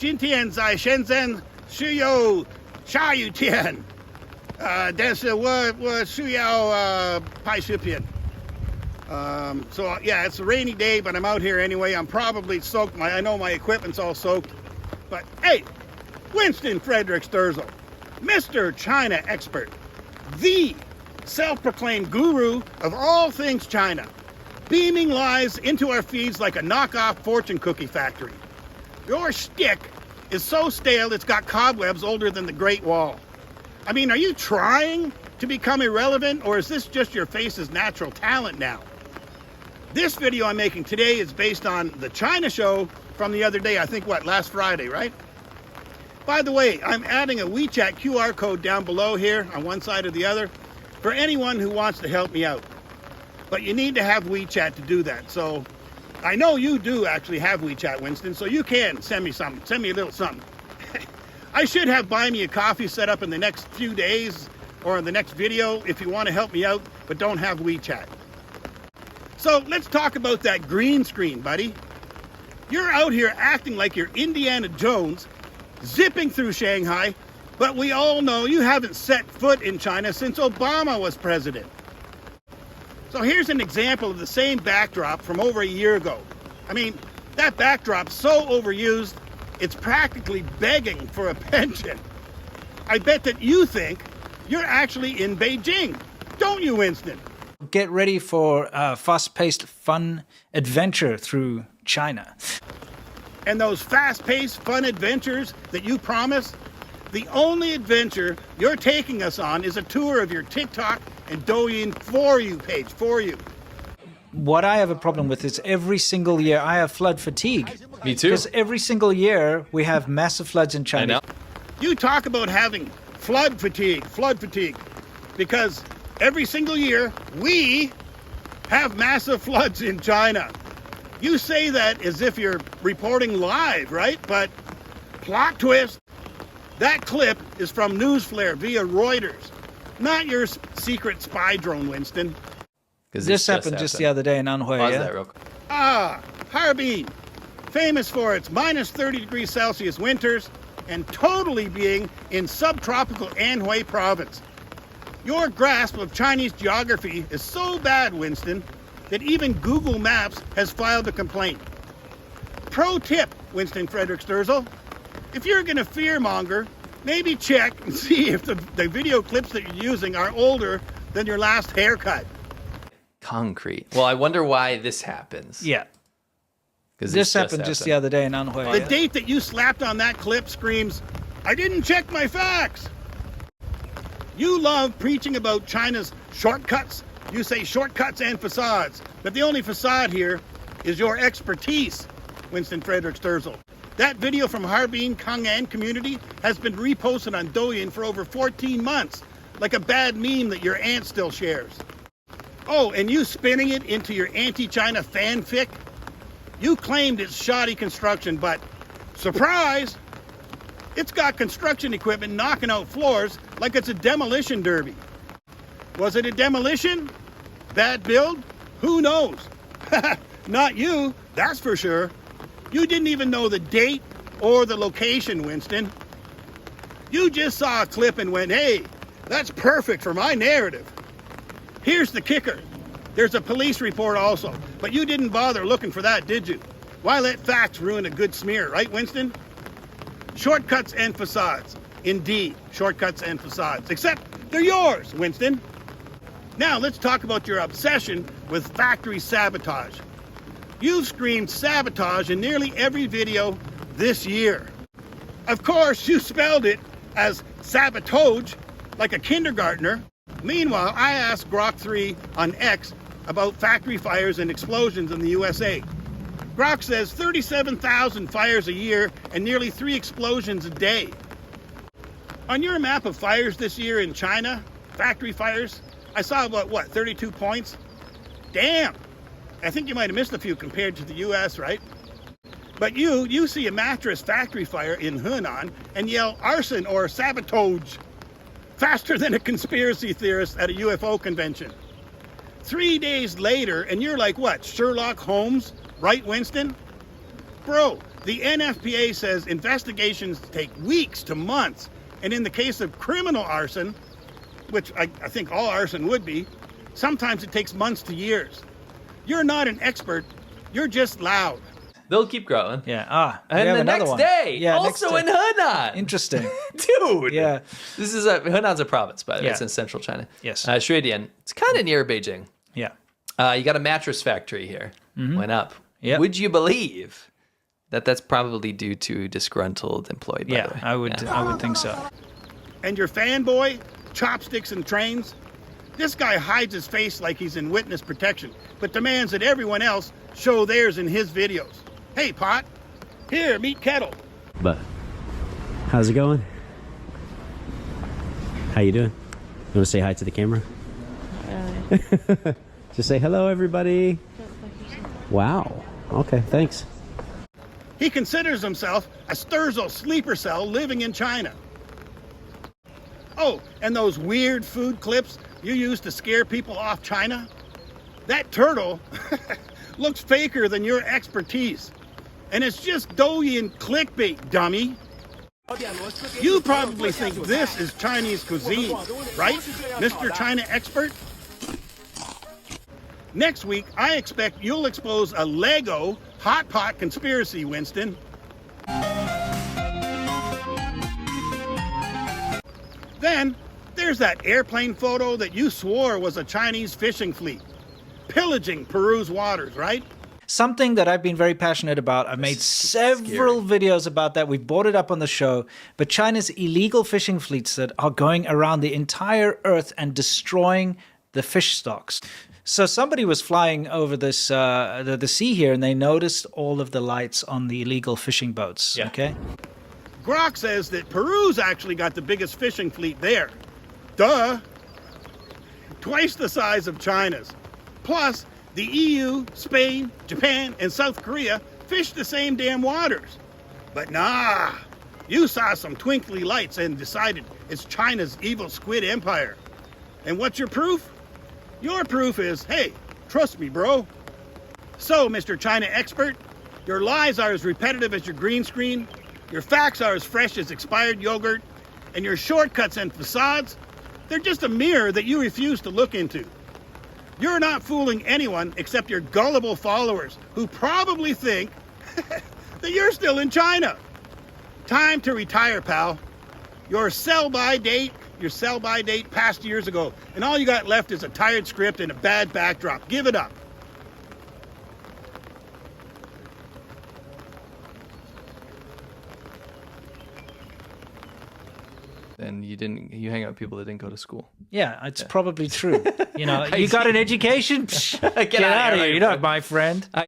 今天在深圳是有下雨天，但是我需要拍视频。So yeah, it's a rainy day, but I'm out here anyway. I'm probably soaked. I know my equipment's all soaked. But hey, Winston Frederick Sturzel, Mr. China expert, the self-proclaimed guru of all things China, beaming lies into our feeds like a knockoff fortune cookie factory. Your shtick is so stale it's got cobwebs older than the Great Wall. I mean, are you trying to become irrelevant, or is this just your face's natural talent now? This video I'm making today is based on the China show from the other day, I think, last Friday, right? By the way, I'm adding a WeChat QR code down below here on one side or the other for anyone who wants to help me out. But you need to have WeChat to do that. So I know you do actually have WeChat, Winston, so you can send me something. Send me a little something. I should have Buy Me a Coffee set up in the next few days or in the next video if you want to help me out, but don't have WeChat. So let's talk about that green screen, buddy. You're out here acting like you're Indiana Jones, zipping through Shanghai, but we all know you haven't set foot in China since Obama was president. So here's an example of the same backdrop from over a year ago. I mean, that backdrop's so overused, it's practically begging for a pension. I bet that you think you're actually in Beijing, don't you, Winston? Get ready for a fast-paced, fun adventure through China. And those fast-paced, fun adventures that you promise, the only adventure you're taking us on is a tour of your TikTok and Douyin For You page, for you. What I have a problem with is every single year I have flood fatigue. Me too. Because every single year we have massive floods in China. I know. You talk about having flood fatigue, because every single year we have massive floods in China. You say that as if you're reporting live, right? But plot twist, that clip is from Newsflare via Reuters, not your secret spy drone, Winston. This happened just the other day in Anhui. Pause Yeah? that real quick. Harbin, famous for its minus 30 degrees Celsius winters and totally being in subtropical Anhui province. Your grasp of Chinese geography is so bad, Winston, that even Google Maps has filed a complaint. Pro tip, Winston Frederick Sturzel, if you're going to fearmonger, maybe check and see if the video clips that you're using are older than your last haircut. Concrete. Well, I wonder why this happens. Yeah. Because This happened just the other day in Anhui. The Yeah? date that you slapped on that clip screams, I didn't check my facts. You love preaching about China's shortcuts. You say shortcuts and facades, but the only facade here is your expertise, Winston Frederick Sturzel. That video from Harbin Kang'an community has been reposted on Douyin for over 14 months, like a bad meme that your aunt still shares. Oh, and you spinning it into your anti-China fanfic? You claimed it's shoddy construction, but surprise! It's got construction equipment knocking out floors like it's a demolition derby. Was it a demolition? Bad build? Who knows? Not you, that's for sure. You didn't even know the date or the location, Winston. You just saw a clip and went, hey, that's perfect for my narrative. Here's the kicker. There's a police report also, but you didn't bother looking for that, did you? Why let facts ruin a good smear, right, Winston? Shortcuts and facades. Indeed, shortcuts and facades. Except they're yours, Winston. Now let's talk about your obsession with factory sabotage. You've screamed sabotage in nearly every video this year. Of course, you spelled it as Sabotage, like a kindergartner. Meanwhile, I asked Grok 3 on X about factory fires and explosions in the USA. Grok says 37,000 fires a year and nearly 3 explosions a day. On your map of fires this year in China, factory fires, I saw about, 32 points? Damn! I think you might have missed a few compared to the US, right? But you see a mattress factory fire in Hunan and yell arson or sabotage faster than a conspiracy theorist at a UFO convention. 3 days later, and you're like what, Sherlock Holmes, right, Winston? Bro, The NFPA says investigations take weeks to months, and in the case of criminal arson, which I think all arson would be, sometimes it takes months to years. You're not an expert, you're just loud. They'll keep growing. Yeah. And the next day, yeah, also in Henan. Interesting. Dude. Yeah. This is Henan's a province, by the way. It's in central China. Yes. Shuidian. It's kind of near Beijing. Yeah. You got a mattress factory here. Went up. Yep. Would you believe that that's probably due to disgruntled employee? By the way? I would think so. And your fanboy, chopsticks and trains? This guy hides his face like he's in witness protection, but demands that everyone else show theirs in his videos. Hey, Pot, here, meet Kettle. But how's it going? How you doing? You want to say hi to the camera? Just say hello, everybody. Wow. Okay, thanks. He considers himself a Sturzel sleeper cell living in China. Oh, and those weird food clips you use to scare people off China? That turtle looks faker than your expertise. And it's just Douyin clickbait, dummy. You probably think this is Chinese cuisine, right, Mr. China expert? Next week, I expect you'll expose a Lego hot pot conspiracy, Winston. Then, there's that airplane photo that you swore was a Chinese fishing fleet, pillaging Peru's waters, right? Something that I've been very passionate about. I've made several videos about that. We've brought it up on the show. But China's illegal fishing fleets that are going around the entire earth and destroying the fish stocks. So somebody was flying over this the sea here, and they noticed all of the lights on the illegal fishing boats. Yeah. Okay. Grok says that Peru's actually got the biggest fishing fleet there. Duh. Twice the size of China's. Plus, the EU, Spain, Japan, and South Korea fish the same damn waters. But nah, you saw some twinkly lights and decided it's China's evil squid empire. And what's your proof? Your proof is, hey, trust me, bro. So, Mr. China expert, your lies are as repetitive as your green screen, your facts are as fresh as expired yogurt, and your shortcuts and facades, they're just a mirror that you refuse to look into. You're not fooling anyone except your gullible followers who probably think that you're still in China. Time to retire, pal. Your sell-by date passed years ago, and all you got left is a tired script and a bad backdrop. Give it up. And you hang out with people that didn't go to school. Yeah, it's probably true. You know, you got an education? Psh, get out of here. You're not my friend.